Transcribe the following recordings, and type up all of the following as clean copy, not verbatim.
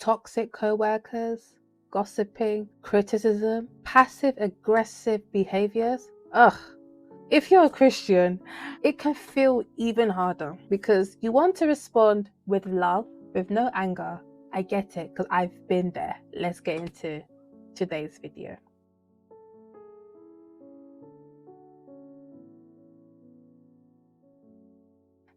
toxic co-workers, gossiping, criticism, passive aggressive behaviors. Ugh. If you're a Christian, it can feel even harder because you want to respond with love, with no anger. I get it because I've been there. Let's get into today's video.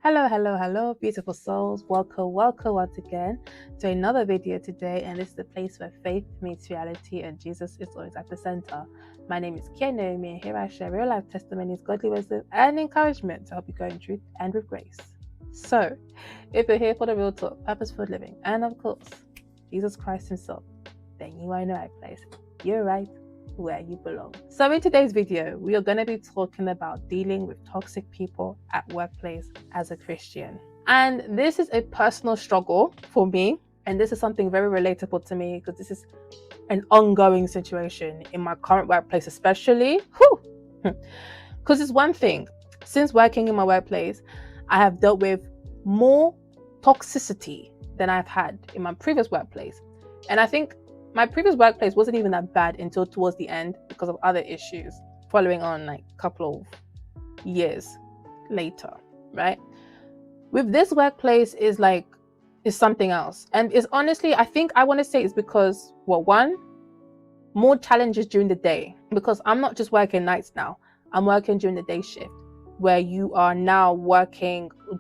Hello, beautiful souls. Welcome once again to another video today. And this is the place where faith meets reality and Jesus is always at the center. My name is Kia Naomi, and here I share real life testimonies, godly wisdom, and encouragement to help you go in truth and with grace. So, if you're here for the real talk, purposeful living, and of course, Jesus Christ Himself, then you are in the right place. You're right where you belong. So in today's video, we are going to be talking about dealing with toxic people at workplace as a Christian. And this is a personal struggle for me. And this is something very relatable to me because this is an ongoing situation in my current workplace, especially. Because it's one thing, since working in my workplace, I have dealt with more toxicity than I've had in my previous workplace. And I think my previous workplace wasn't even that bad until towards the end because of other issues following on like a couple of years later, right? With this workplace is something else. And it's honestly, I think I want to say it's because, well, one, more challenges during the day, because I'm not just working nights now. I'm working during the day shift where you are now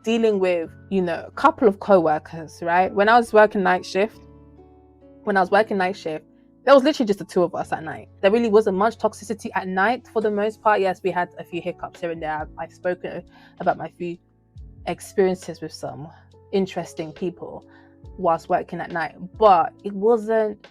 dealing with, a couple of co-workers, right? When I was working night shift, there was literally just the two of us at night. There really wasn't much toxicity at night for the most part. Yes, we had a few hiccups here and there. I've spoken about my few experiences with some interesting people whilst working at night, but it wasn't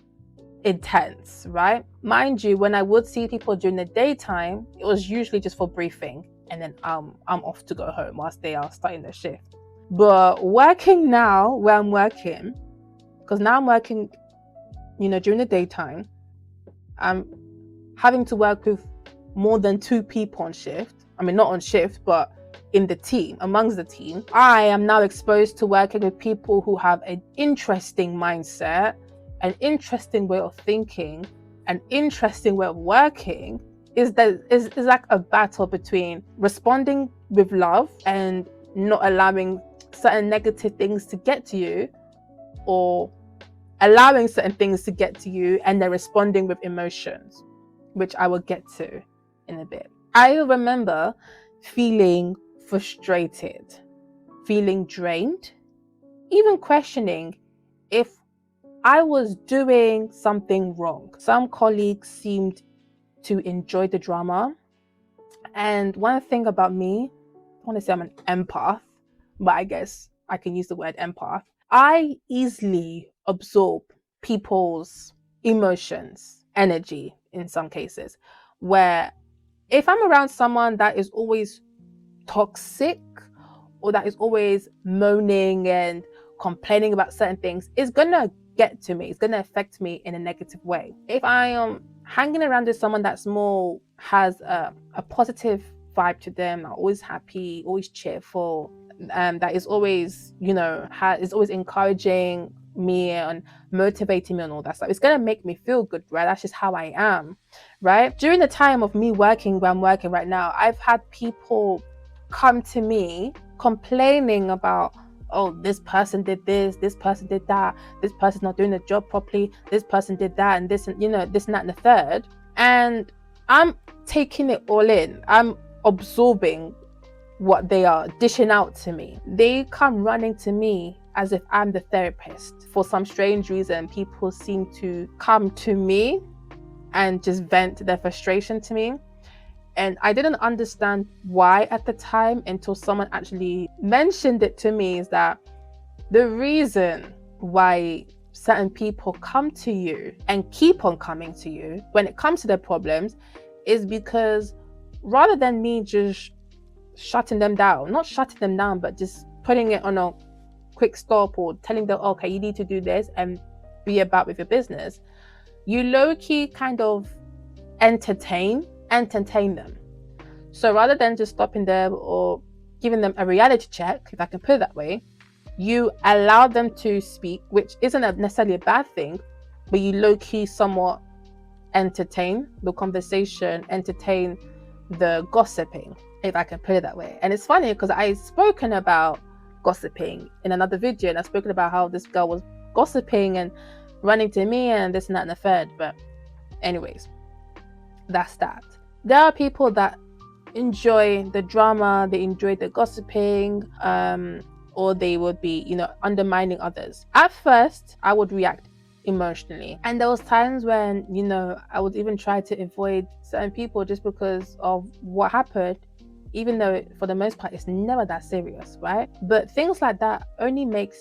intense, right? Mind you, when I would see people during the daytime, it was usually just for briefing, and then I'm off to go home whilst they are starting their shift. But working now, where I'm working, because now I'm working during the daytime, I'm having to work with more than two people on shift. I mean, not on shift, but in the team, amongst the team. I am now exposed to working with people who have an interesting mindset, an interesting way of thinking, an interesting way of working. Is like a battle between responding with love and not allowing certain negative things to get to you, or allowing certain things to get to you and then responding with emotions, which I will get to in a bit. I remember feeling frustrated, feeling drained, even questioning if I was doing something wrong. Some colleagues seemed to enjoy the drama. And one thing about me, I want to say I'm an empath, but I guess I can use the word empath. I easily absorb people's emotions, energy in some cases, where if I'm around someone that is always toxic or that is always moaning and complaining about certain things, it's gonna get to me. It's gonna affect me in a negative way. If I am hanging around with someone that's has a positive vibe to them, are always happy, always cheerful, that is always, is always encouraging me and motivating me and all that stuff, it's gonna make me feel good, right? That's just how I am, right? During the time of me working where I'm working right now, I've had people come to me complaining about, oh, this person did this person did that, this person's not doing the job properly, this person did that, and this, and this and that and the third. And I'm taking it all in. I'm absorbing what they are dishing out to me. They come running to me as if I'm the therapist. For some strange reason, people seem to come to me and just vent their frustration to me. And I didn't understand why at the time until someone actually mentioned it to me, is that the reason why certain people come to you and keep on coming to you when it comes to their problems is because rather than me just shutting them down, not shutting them down, but just putting it on a quick stop or telling them, okay, you need to do this and be about with your business, you low-key kind of entertain them. So rather than just stopping them or giving them a reality check, if I can put it that way, You allow them to speak, which isn't necessarily a bad thing, but you low-key somewhat entertain the conversation, entertain the gossiping, if I can put it that way. And it's funny because I've spoken about gossiping in another video, and I've spoken about how this girl was gossiping and running to me and this and that and the third. But anyways, that's that. There are people that enjoy the drama, they enjoy the gossiping, or they would be, undermining others. At first, I would react emotionally, and there was times when, I would even try to avoid certain people just because of what happened, even though for the most part it's never that serious, right? But things like that only makes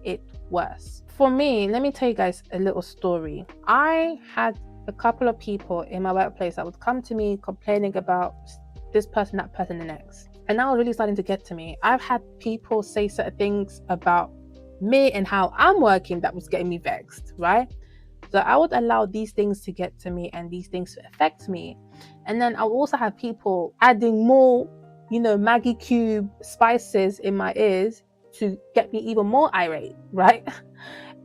it worse. For me, let me tell you guys a little story. I had a couple of people in my workplace that would come to me complaining about this person, that person, the next. And that was really starting to get to me. I've had people say certain things about me and how I'm working that was getting me vexed, right? So I would allow these things to get to me and these things to affect me. And then I would also have people adding more, Maggie Cube spices in my ears to get me even more irate, right?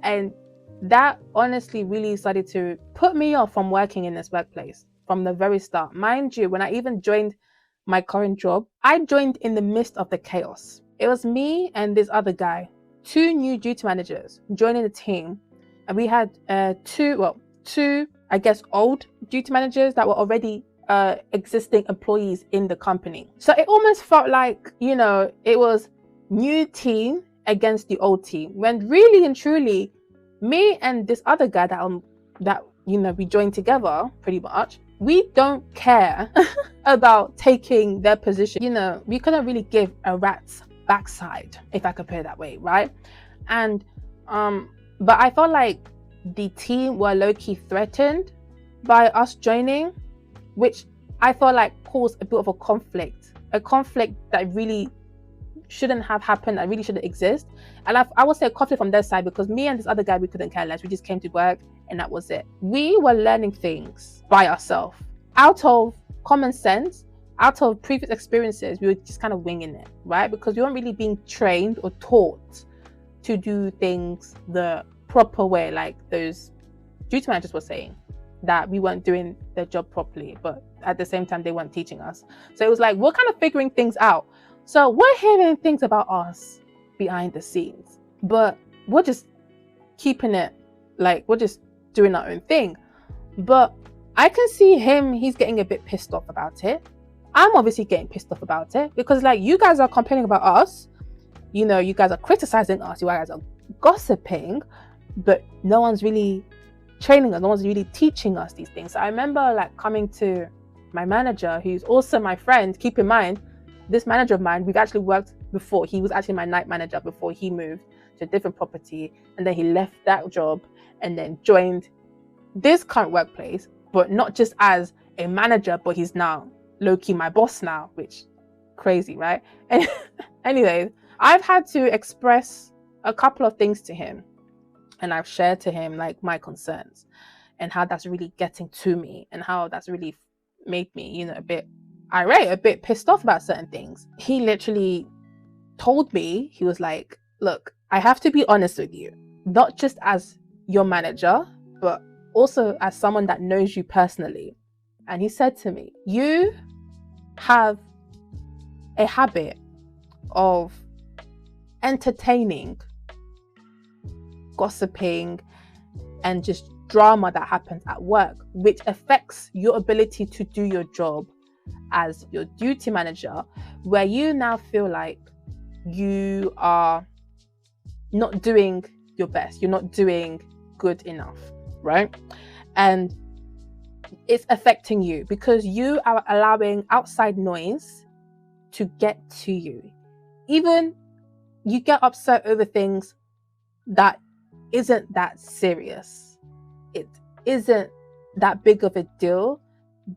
And that honestly really started to put me off from working in this workplace from the very start. Mind you, when I even joined my current job, I joined in the midst of the chaos. It was me and this other guy, 2 new duty managers joining the team. And we had two, I guess, old duty managers that were already existing employees in the company. So it almost felt like, it was new team against the old team, when really and truly me and this other guy that we joined together, pretty much, we don't care about taking their position. We couldn't really give a rat's backside, if I could put it that way, right? And but I felt like the team were low-key threatened by us joining, which I felt like caused a bit of a conflict that really shouldn't have happened, that really shouldn't exist. And I would say a conflict from their side, because me and this other guy, we couldn't care less. We just came to work and that was it. We were learning things by ourselves, out of common sense, out of previous experiences. We were just kind of winging it, right? Because we weren't really being trained or taught to do things the proper way, like those duty managers were saying that we weren't doing their job properly, but at the same time they weren't teaching us. So it was like we're kind of figuring things out. So we're hearing things about us behind the scenes, but we're just keeping it, like we're just doing our own thing. But I can see he's getting a bit pissed off about it. I'm obviously getting pissed off about it, because like, you guys are complaining about us, you guys are criticizing us, you guys are gossiping, but no one's really training us, no one's really teaching us these things. So I remember like coming to my manager, who's also my friend. Keep in mind, this manager of mine, we've actually worked before. He was actually my night manager before he moved to a different property, and then he left that job and then joined this current workplace, but not just as a manager, but he's now low-key my boss now, which crazy, right? And anyway, I've had to express a couple of things to him, and I've shared to him like my concerns and how that's really getting to me and how that's really made me, a bit irate, a bit pissed off about certain things. He literally told me, he was like, look, I have to be honest with you, not just as your manager, but also as someone that knows you personally. And he said to me, you have a habit of entertaining gossiping and just drama that happens at work, which affects your ability to do your job as your duty manager, where you now feel like you are not doing your best, you're not doing good enough, right? And it's affecting you because you are allowing outside noise to get to you. Even you get upset over things that isn't that serious. It isn't that big of a deal,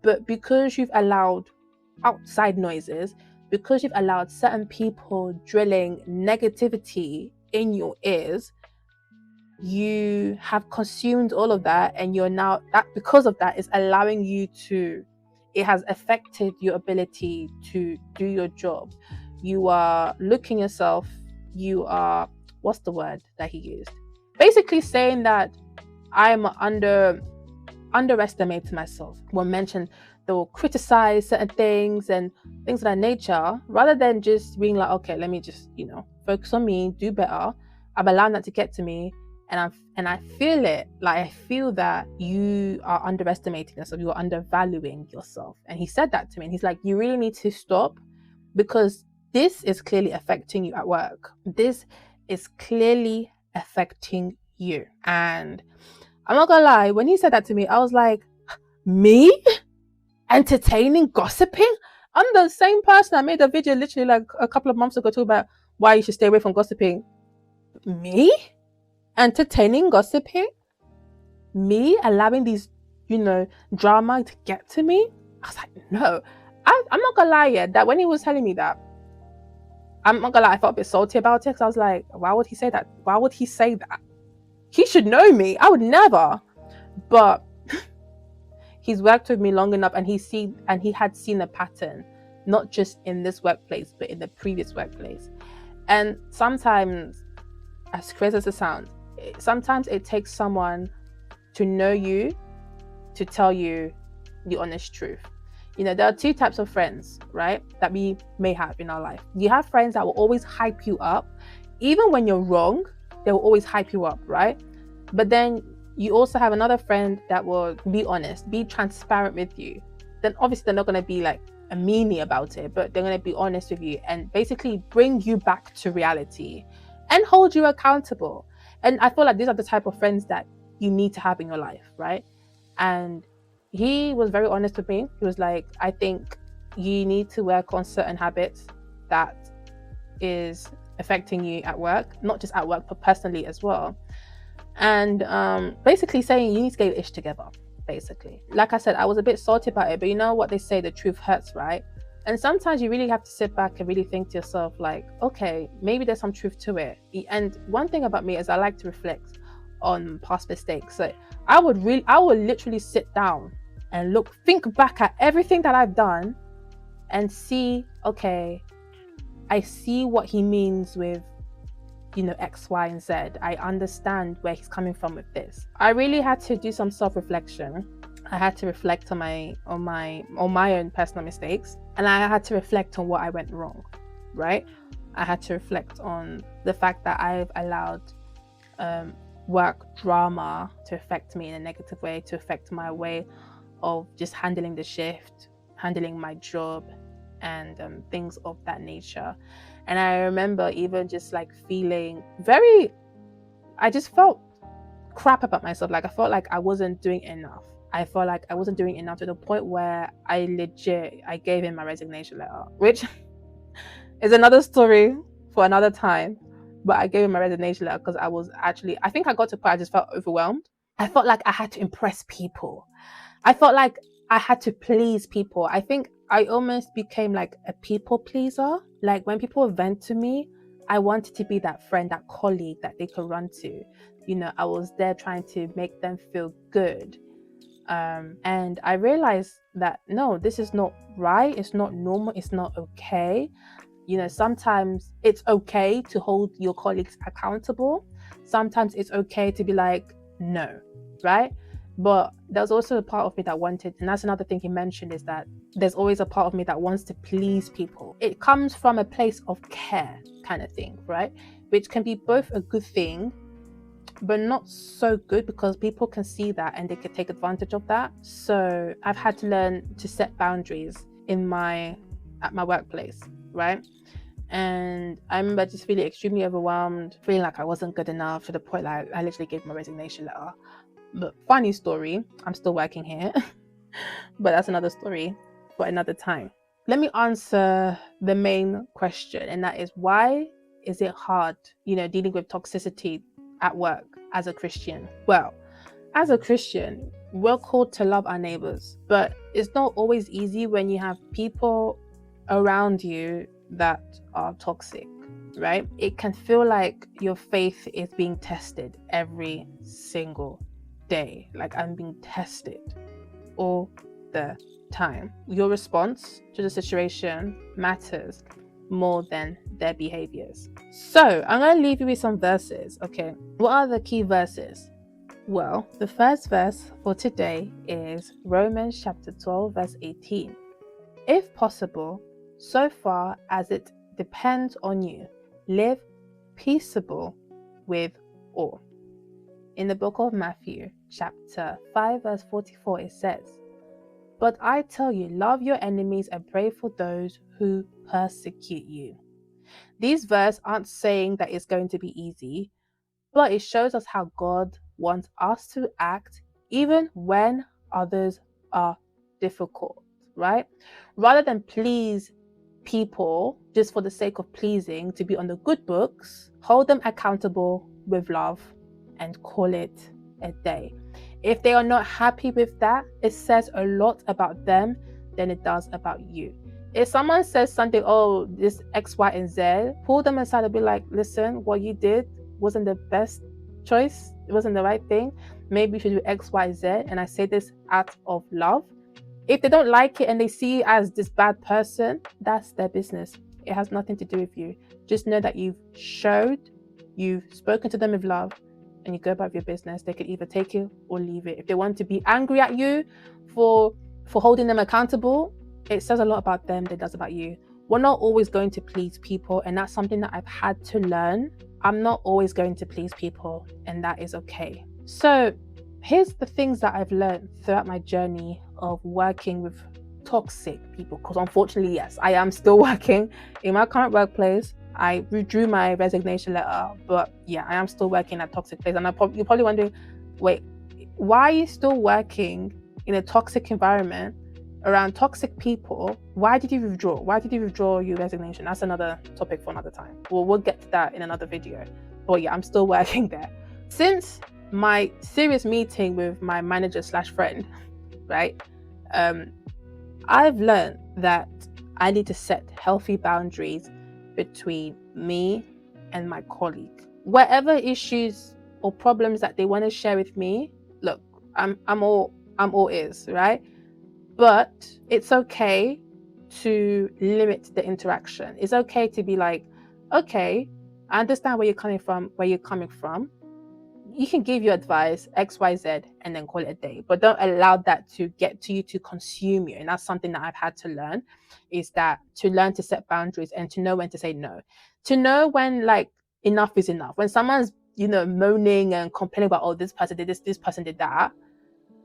but because you've allowed outside noises, because you've allowed certain people drilling negativity in your ears, you have consumed all of that, and you're now, that because of that is allowing you to, it has affected your ability to do your job. You are looking yourself, you are what's the word that he used? Basically saying that I'm underestimate myself. When mentioned, they'll criticize certain things and things of that nature, rather than just being like, okay, let me just, focus on me, do better. I'm allowing that to get to me, and I feel it. Like, I feel that you are underestimating yourself, you are undervaluing yourself. And he said that to me, and he's like, you really need to stop, because this is clearly affecting you at work. This is clearly affecting you. And I'm not gonna lie, when he said that to me, I was like, me? Entertaining gossiping? I'm the same person. I made a video literally like a couple of months ago talking about why you should stay away from gossiping. Me? Entertaining gossiping? Me allowing these, drama to get to me? I was like, no. I'm not gonna lie yet, that when he was telling me that, I'm not gonna lie, I felt a bit salty about it, because I was like, why would he say that? Why would he say that? He should know me. I would never. But he's worked with me long enough, and he had seen a pattern, not just in this workplace, but in the previous workplace. And sometimes, as crazy as it sounds, sometimes it takes someone to know you to tell you the honest truth. There are two types of friends, right, that we may have in our life. You have friends that will always hype you up. Even when you're wrong, they will always hype you up, right? But then you also have another friend that will be honest, be transparent with you. Then obviously they're not going to be like a meanie about it, but they're going to be honest with you and basically bring you back to reality and hold you accountable. And I feel like these are the type of friends that you need to have in your life, right? And he was very honest with me. He was like, I think you need to work on certain habits that is affecting you at work, not just at work, but personally as well. And basically saying you need to get your ish together, basically. Like I said, I was a bit salty about it, but you know what they say, the truth hurts, right? And sometimes you really have to sit back and really think to yourself, like, okay, maybe there's some truth to it. And one thing about me is I like to reflect on past mistakes. So I would literally sit down and think back at everything that I've done and see, okay, I see what he means with X, Y, and Z. I understand where he's coming from with this. I really had to do some self-reflection. I had to reflect on my own personal mistakes, and I had to reflect on what I went wrong, right? I had to reflect on the fact that I've allowed work drama to affect me in a negative way, to affect my way of just handling the shift, handling my job, and things of that nature. And I remember even just like feeling I just felt crap about myself. Like I felt like I wasn't doing enough. I felt like I wasn't doing enough to the point where I gave him my resignation letter, which is another story for another time. But I gave him my resignation letter because I think I got to a point I just felt overwhelmed. I felt like I had to impress people. I felt like I had to please people. I think I almost became like a people pleaser. Like when people vent to me, I wanted to be that friend, that colleague that they could run to. I was there trying to make them feel good. And I realized that, no, this is not right. It's not normal. It's not okay. Sometimes it's okay to hold your colleagues accountable. Sometimes it's okay to be like, no, right? But there's also a part of me that wanted, and that's another thing he mentioned, is that there's always a part of me that wants to please people. It comes from a place of care kind of thing, right? Which can be both a good thing, but not so good, because people can see that and they can take advantage of that. So I've had to learn to set boundaries at my workplace, right? And I remember just feeling extremely overwhelmed, feeling like I wasn't good enough, to the point like I literally gave my resignation letter. But funny story, I'm still working here. But that's another story for another time. Let me answer the main question, and that is, why is it hard, dealing with toxicity at work as a Christian? Well, as a Christian, we're called to love our neighbors, but it's not always easy when you have people around you that are toxic, right? It can feel like your faith is being tested every single day. Like I'm being tested all the time. Your response to the situation matters more than their behaviors. So I'm going to leave you with some verses. Okay, what are the key verses? Well, the first verse for today is Romans chapter 12 verse 18. If possible, so far as it depends on you, live peaceable with all. In the book of Matthew chapter 5 verse 44, it says, but I tell you, love your enemies and pray for those who persecute you. These verses aren't saying that it's going to be easy, but it shows us how God wants us to act even when others are difficult, right? Rather than please people just for the sake of pleasing, to be on the good books, hold them accountable with love and call it a day. If they are not happy with that, it says a lot about them than it does about you. If someone says something, oh, this X, Y, and Z, pull them aside and be like, listen, what you did wasn't the best choice. It wasn't the right thing. Maybe you should do X, Y, Z. And I say this out of love. If they don't like it and they see you as this bad person, that's their business. It has nothing to do with you. Just know that you've spoken to them with love, and you go about your business. They could either take it or leave it. If they want to be angry at you for holding them accountable, it says a lot about them than it does about you. We're not always going to please people, and that's something that I've had to learn. I'm not always going to please people, and that is okay. So here's the things that I've learned throughout my journey of working with toxic people, because unfortunately, yes, I am still working in my current workplace. I withdrew my resignation letter, but yeah, I am still working at a toxic place. And you're probably wondering, wait, why are you still working in a toxic environment around toxic people? Why did you withdraw? Why did you withdraw your resignation? That's another topic for another time. We'll get to that in another video. But yeah, I'm still working there. Since my serious meeting with my manager / friend, right? I've learned that I need to set healthy boundaries between me and my colleague. Whatever issues or problems that they want to share with me, look, I'm all ears, right? But it's okay to limit the interaction. It's okay to be like, okay, I understand where you're coming from. You can give your advice, X, Y, Z, and then call it a day. But don't allow that to get to you, to consume you. And that's something that I've had to learn, is that to learn to set boundaries and to know when to say no. To know when, like, enough is enough. When someone's, moaning and complaining about, oh, this person did this person did that,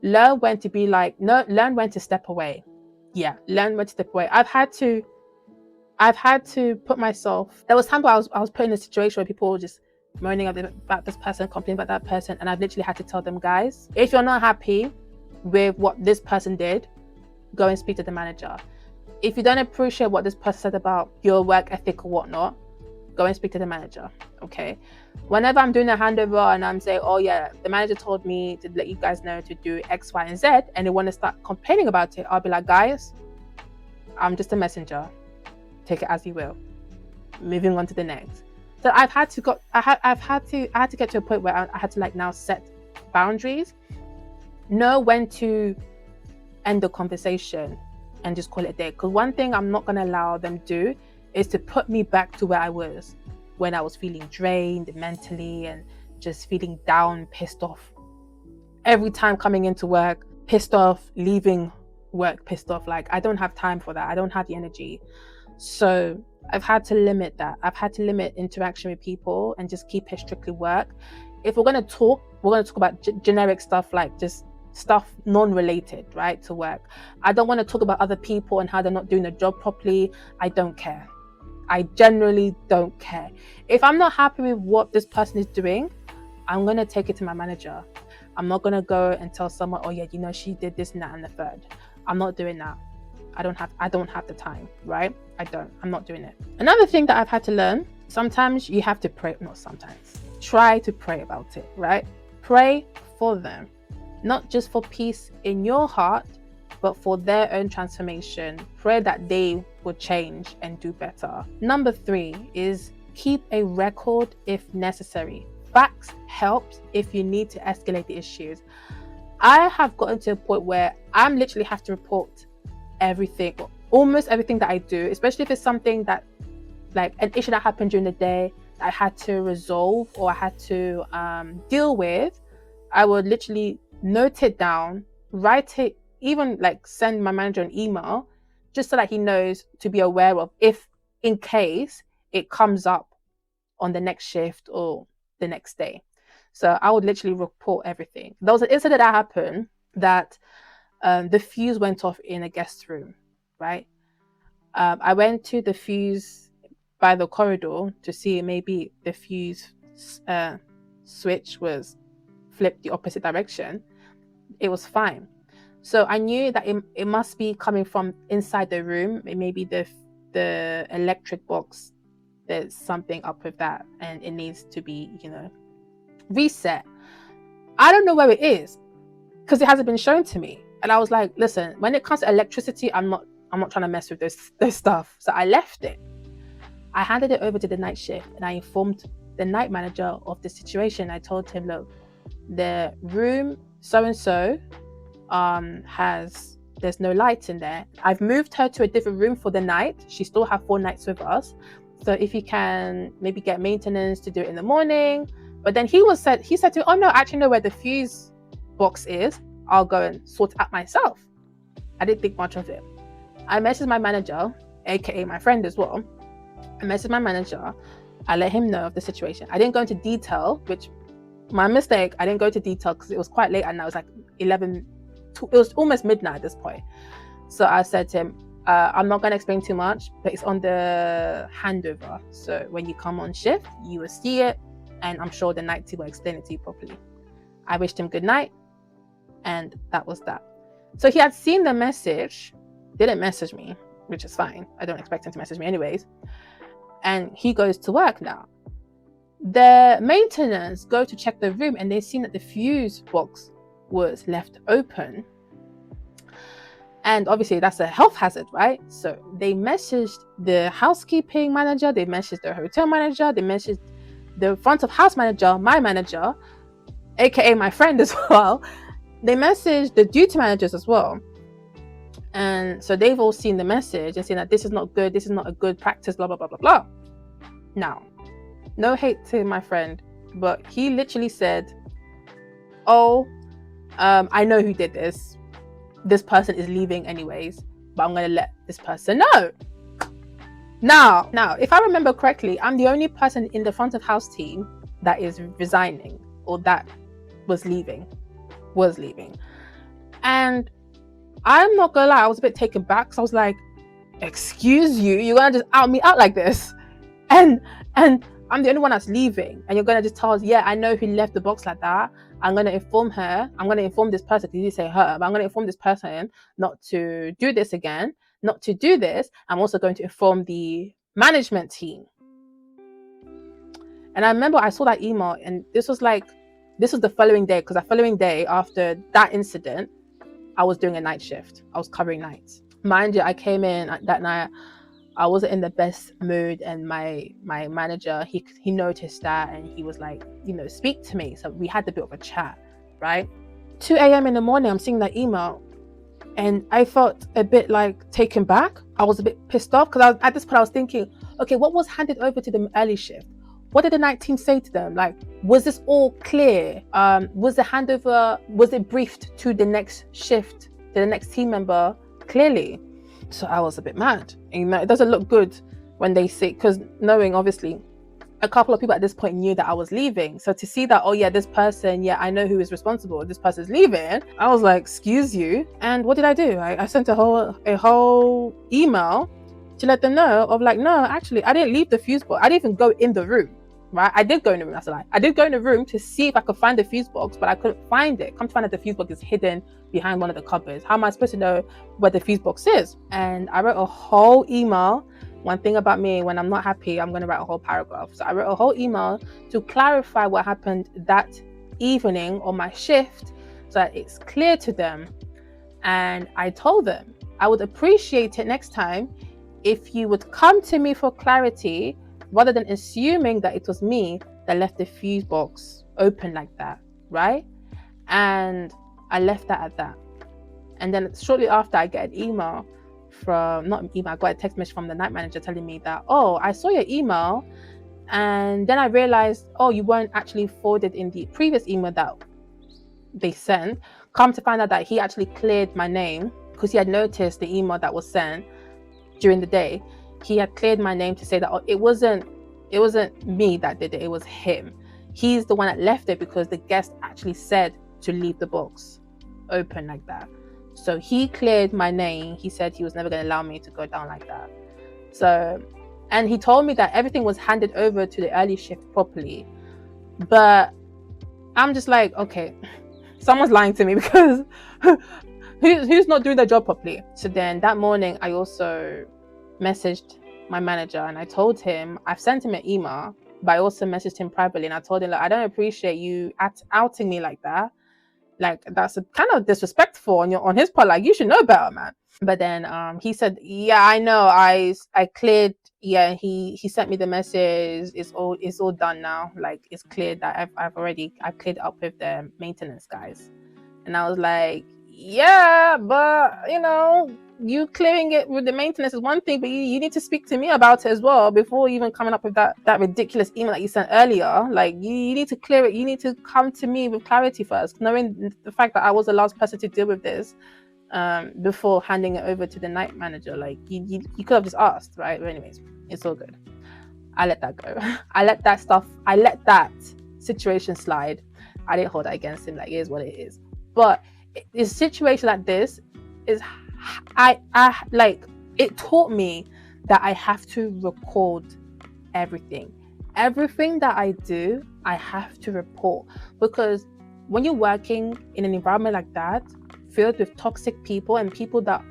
learn when to be like, no, learn when to step away. Yeah, learn when to step away. I've had to put myself, there was time where I was put in a situation where people were just moaning about this person, complaining about that person, and I've literally had to tell them, guys, if you're not happy with what this person did, go and speak to the manager. If you don't appreciate what this person said about your work ethic or whatnot, go and speak to the manager. Okay, whenever I'm doing a handover and I'm saying, oh yeah, the manager told me to let you guys know to do X, Y, and Z, and they want to start complaining about it, I'll be like, guys, I'm just a messenger, take it as you will, moving on to the next. So I had to get to a point where I had to now set boundaries, know when to end the conversation and just call it a day. Because one thing I'm not going to allow them do is to put me back to where I was when I was feeling drained mentally and just feeling down, pissed off. Every time coming into work, pissed off, leaving work, pissed off. I don't have time for that. I don't have the energy. So I've had to limit that. I've had to limit interaction with people and just keep it strictly work. If we're going to talk, we're going to talk about generic stuff, like just stuff non-related, right, to work. I don't want to talk about other people and how they're not doing their job properly. I don't care. I generally don't care. If I'm not happy with what this person is doing, I'm going to take it to my manager. I'm not going to go and tell someone, oh yeah, she did this and that and the third. I'm not doing that. I don't have the time, right? I'm not doing it. Another thing that I've had to learn, sometimes you have to pray, not sometimes, try to pray about it, right? Pray for them, not just for peace in your heart, but for their own transformation. Pray that they will change and do better. Number 3 is keep a record if necessary. Facts helps if you need to escalate the issues. I have gotten to a point where I'm literally have to report everything, almost everything that I do, especially if it's something that like an issue that happened during the day that I had to resolve or I had to deal with, I would literally note it down, write it, even like send my manager an email, just so that he knows to be aware of if in case it comes up on the next shift or the next day. So I would literally report everything. There was an incident that happened that the fuse went off in a guest room, right? I went to the fuse by the corridor to see maybe the fuse switch was flipped the opposite direction. It was fine. So I knew that it must be coming from inside the room. It may be the electric box. There's something up with that and it needs to be, reset. I don't know where it is because it hasn't been shown to me. And I was like, listen, when it comes to electricity, I'm not trying to mess with those stuff. So I left it. I handed it over to the night shift and I informed the night manager of the situation. I told him, look, the room so-and-so there's no lights in there. I've moved her to a different room for the night. She still have 4 nights with us. So if you can maybe get maintenance to do it in the morning. But then he said to me, oh no, I actually know where the fuse box is. I'll go and sort it out myself. I didn't think much of it. I messaged my manager, aka my friend as well. I messaged my manager. I let him know of the situation. I didn't go into detail, which my mistake. I didn't go into detail because it was quite late and I was like 11. It was almost midnight at this point. So I said to him, I'm not going to explain too much, but it's on the handover. So when you come on shift, you will see it. And I'm sure the night team will explain it to you properly. I wished him good night. And that was that. So he had seen the message, didn't message me, which is fine. I don't expect him to message me anyways. And he goes to work now. The maintenance go to check the room and they've seen that the fuse box was left open. And obviously that's a health hazard, right? So they messaged the housekeeping manager, they messaged the hotel manager, they messaged the front of house manager, my manager, aka my friend as well. They messaged the duty managers as well. And so they've all seen the message and seen that this is not good, this is not a good practice, blah, blah, blah, blah, blah. Now, no hate to my friend, but he literally said, oh, I know who did this. This person is leaving anyways, but I'm going to let this person know. Now, if I remember correctly, I'm the only person in the front of house team that is resigning or that was leaving. And I'm not gonna lie, I was a bit taken back because I was like, excuse you, you're gonna just out me out like this? And I'm the only one that's leaving and you're gonna just tell us, yeah, I know who left the box like that. I'm gonna inform her, I'm gonna inform this person, because you say her, but I'm gonna inform this person not to do this again, not to do this. I'm also going to inform the management team. And I remember I saw that email and this was the following day, because the following day after that incident, I was doing a night shift. I was covering nights. Mind you, I came in that night, I wasn't in the best mood, and my manager, he noticed that and he was like, speak to me. So we had a bit of a chat, right? 2 a.m. in the morning, I'm seeing that email and I felt a bit like taken back. I was a bit pissed off because at this point I was thinking, okay, what was handed over to the early shift? What did the night team say to them? Like, was this all clear? Was the handover, was it briefed to the next shift, to the next team member clearly? So I was a bit mad. And it doesn't look good when they say, because knowing obviously a couple of people at this point knew that I was leaving. So to see that, oh yeah, this person, yeah, I know who is responsible, this person's leaving. I was like, excuse you. And what did I do? I sent a whole email to let them know of like, no, actually, I didn't leave the fuse box. I didn't even go in the room. Right, I did go in the room. That's a lie. I did go in the room to see if I could find the fuse box, but I couldn't find it. Come to find out the fuse box is hidden behind one of the cupboards. How am I supposed to know where the fuse box is? And I wrote a whole email. One thing about me, when I'm not happy, I'm going to write a whole paragraph. So I wrote a whole email to clarify what happened that evening on my shift, so that it's clear to them. And I told them I would appreciate it next time if you would come to me for clarity, rather than assuming that it was me that left the fuse box open like that, right? And I left that at that. And then shortly after, I get an email from, not an email, I got a text message from the night manager telling me that, oh, I saw your email, and then I realized, oh, you weren't actually forwarded in the previous email that they sent. Come to find out that he actually cleared my name because he had noticed the email that was sent during the day. He had cleared my name to say that, oh, it wasn't me that did it, it was him. He's the one that left it because the guest actually said to leave the box open like that. So he cleared my name. He said he was never going to allow me to go down like that. So, and he told me that everything was handed over to the early shift properly. But I'm just like, okay, someone's lying to me, because who's not doing their job properly? So then that morning, I also messaged my manager and I told him, I've sent him an email, but I also messaged him privately and I told him, like, I don't appreciate you outing me like that. Like, that's a kind of disrespectful on his part. Like, you should know better, man. But then he said, yeah, I know, I cleared. Yeah, he sent me the message. It's all done now. Like, it's cleared that I've cleared up with the maintenance guys. And I was like, yeah, but you clearing it with the maintenance is one thing, but you need to speak to me about it as well before even coming up with that ridiculous email that you sent earlier. Like, you need to clear it. You need to come to me with clarity first, knowing the fact that I was the last person to deal with this before handing it over to the night manager. Like, you could have just asked, right? But anyways, it's all good. I let that go. I let that situation slide. I didn't hold that against him. Like, it is what it is. But a situation like this is, I like, it taught me that I have to record everything that I do. I have to report, because when you're working in an environment like that, filled with toxic people and people that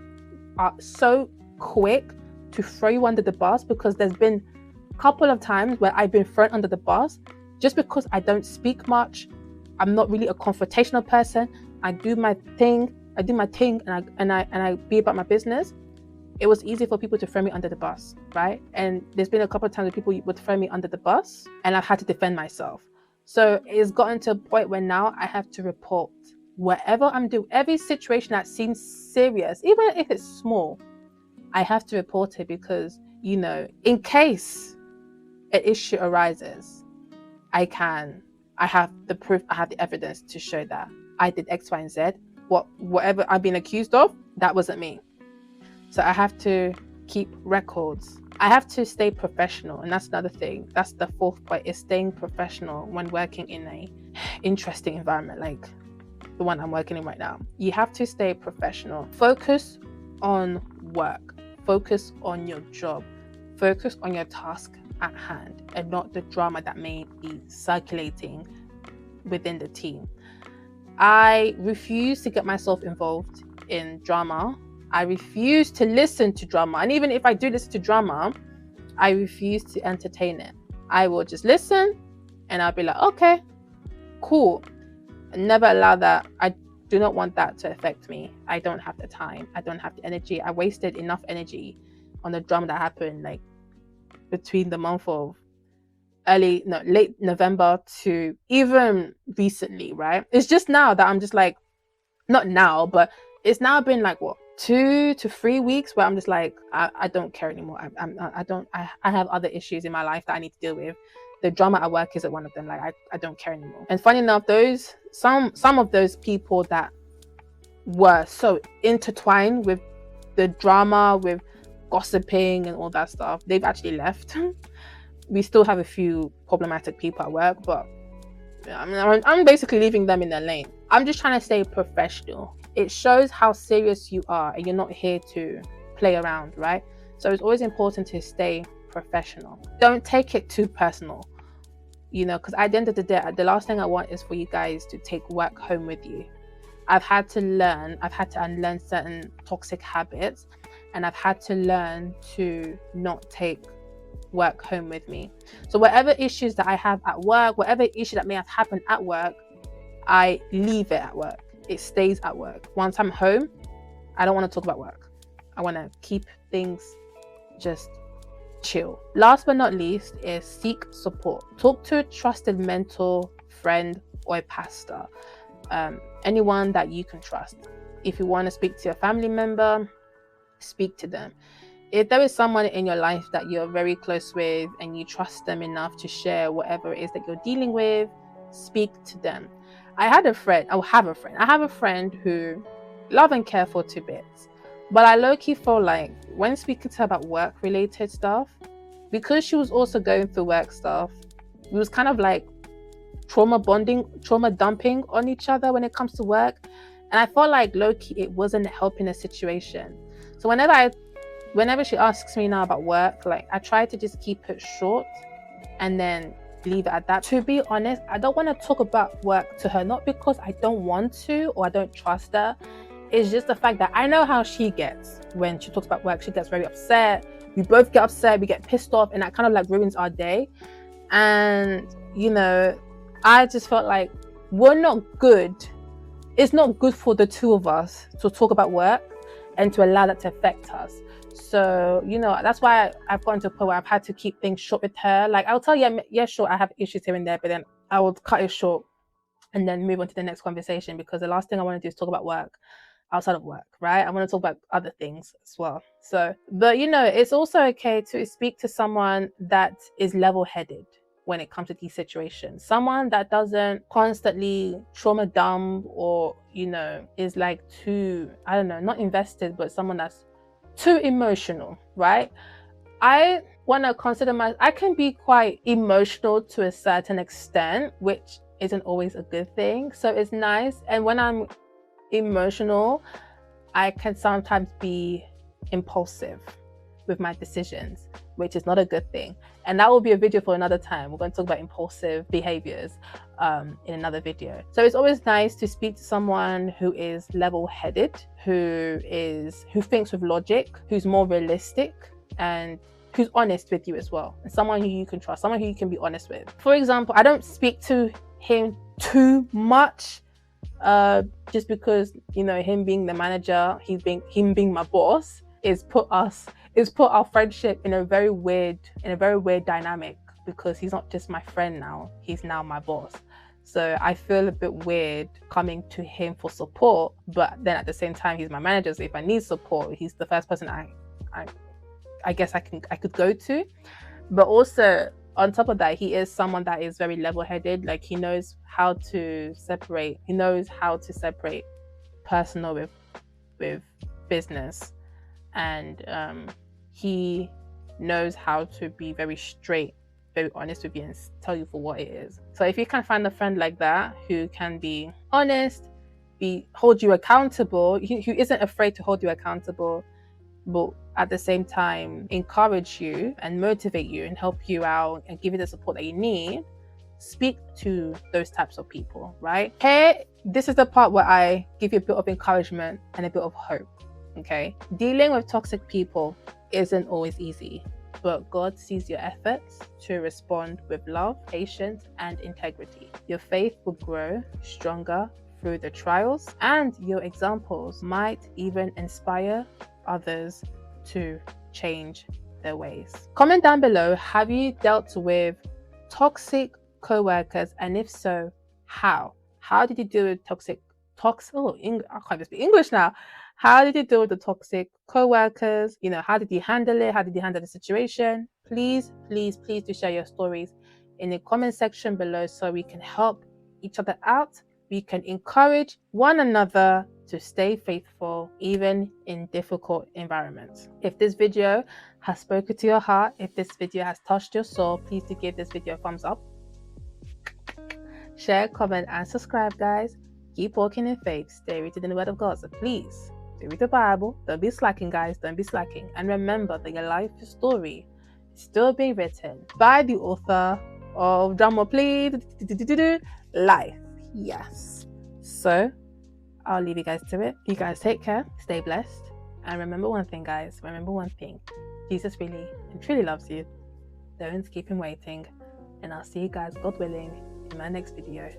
are so quick to throw you under the bus, because there's been a couple of times where I've been thrown under the bus just because I don't speak much. I'm not really a confrontational person. I do my thing, and I be about my business. It was easy for people to throw me under the bus, right? And there's been a couple of times where people would throw me under the bus and I've had to defend myself. So it's gotten to a point where now I have to report whatever I'm doing. Every situation that seems serious, even if it's small, I have to report it, because, in case an issue arises, I have the proof, I have the evidence to show that I did X, Y, and Z. Whatever I've been accused of, that wasn't me. So I have to keep records. I have to stay professional, and that's another thing. That's the fourth point, is staying professional when working in a interesting environment like the one I'm working in right now. You have to stay professional. Focus on work. Focus on your job. Focus on your task at hand, and not the drama that may be circulating within the team. I refuse to get myself involved in drama. I refuse to listen to drama. And even if I do listen to drama, I refuse to entertain it. I will just listen and I'll be like, okay, cool. Never allow that. I do not want that to affect me. I don't have the time. I don't have the energy. I wasted enough energy on the drama that happened, like, between the month of late November to even recently, right? It's just now that I'm just like, not now, but it's now been like, what, 2 to 3 weeks where I'm just like, I don't care anymore. I have other issues in my life that I need to deal with. The drama at work isn't one of them. Like, I don't care anymore. And funny enough, some of those people that were so intertwined with the drama, with gossiping and all that stuff, they've actually left. We still have a few problematic people at work, but I'm basically leaving them in their lane. I'm just trying to stay professional. It shows how serious you are and you're not here to play around, right? So it's always important to stay professional. Don't take it too personal, because at the end of the day, the last thing I want is for you guys to take work home with you. I've had to unlearn certain toxic habits, and I've had to learn to not take work home with me. So whatever issues that I have at work, whatever issue that may have happened at work, I leave it at work. It stays at work. Once I'm home, I don't want to talk about work. I want to keep things just chill. Last but not least is seek support. Talk to a trusted mentor, friend, or a pastor. Anyone that you can trust. If you want to speak to a family member, speak to them. If there is someone in your life that you're very close with and you trust them enough to share whatever it is that you're dealing with, speak to them. I have a friend who love and care for 2 bits, but I low-key feel like when speaking to her about work-related stuff, because she was also going through work stuff, it was kind of like trauma dumping on each other when it comes to work. And I felt like low-key it wasn't helping the situation. So whenever she asks me now about work, like I try to just keep it short and then leave it at that. To be honest, I don't want to talk about work to her, not because I don't want to or I don't trust her. It's just the fact that I know how she gets when she talks about work. She gets very upset. We both get upset, we get pissed off, and that kind of like ruins our day. And, you know, I just felt like we're not good. It's not good for the 2 of us to talk about work and to allow that to affect us. So, you know, that's why I've gotten to a point where I've had to keep things short with her. Like, I'll tell you, yeah, sure, I have issues here and there, but then I would cut it short and then move on to the next conversation, because the last thing I want to do is talk about work outside of work, right? I want to talk about other things as well. So, but you know, it's also okay to speak to someone that is level-headed when it comes to these situations. Someone that doesn't constantly trauma dump or, you know, is like too, I don't know, not invested, but someone that's too emotional, right? I want to consider I can be quite emotional to a certain extent, which isn't always a good thing. So it's nice. And when I'm emotional, I can sometimes be impulsive with my decisions, which is not a good thing. And that will be a video for another time. We're going to talk about impulsive behaviors in another video. So it's always nice to speak to someone who is level-headed, who thinks with logic, who's more realistic, and who's honest with you as well. And someone who you can trust, someone who you can be honest with. For example, I don't speak to him too much, just because, you know, him being the manager, him being my boss, is put our friendship in a very weird dynamic, because he's not just my friend now, he's now my boss. So I feel a bit weird coming to him for support, but then at the same time he's my manager, so if I need support, he's the first person I guess I could go to. But also on top of that, he is someone that is very level-headed. Like, he knows how to separate personal with business, and he knows how to be very straight, very honest with you, and tell you for what it is. So if you can find a friend like that who can be honest, hold you accountable, who isn't afraid to hold you accountable, but at the same time encourage you and motivate you and help you out and give you the support that you need, speak to those types of people, right? Here, this is the part where I give you a bit of encouragement and a bit of hope, okay? Dealing with toxic people isn't always easy, but God sees your efforts to respond with love, patience, and integrity. Your faith will grow stronger through the trials, and your examples might even inspire others to change their ways. Comment down below, have you dealt with toxic co-workers, and if so, how? How did you deal with I can't even speak English now. How did you deal with the toxic co-workers? You know, how did you handle it? How did you handle the situation? Please, please, please do share your stories in the comment section below so we can help each other out. We can encourage one another to stay faithful even in difficult environments. If this video has spoken to your heart, if this video has touched your soul, please do give this video a thumbs up. Share, comment, and subscribe, guys. Keep walking in faith. Stay rooted in the word of God. So please, do read the Bible. Don't be slacking, guys. Don't be slacking. And remember that your life story is still being written by the author of drama, please, life. Yes. So I'll leave you guys to it. You guys take care, stay blessed, and remember one thing, guys. Remember one thing. Jesus really and truly loves you. Don't keep him waiting. And I'll see you guys, God willing, in my next video.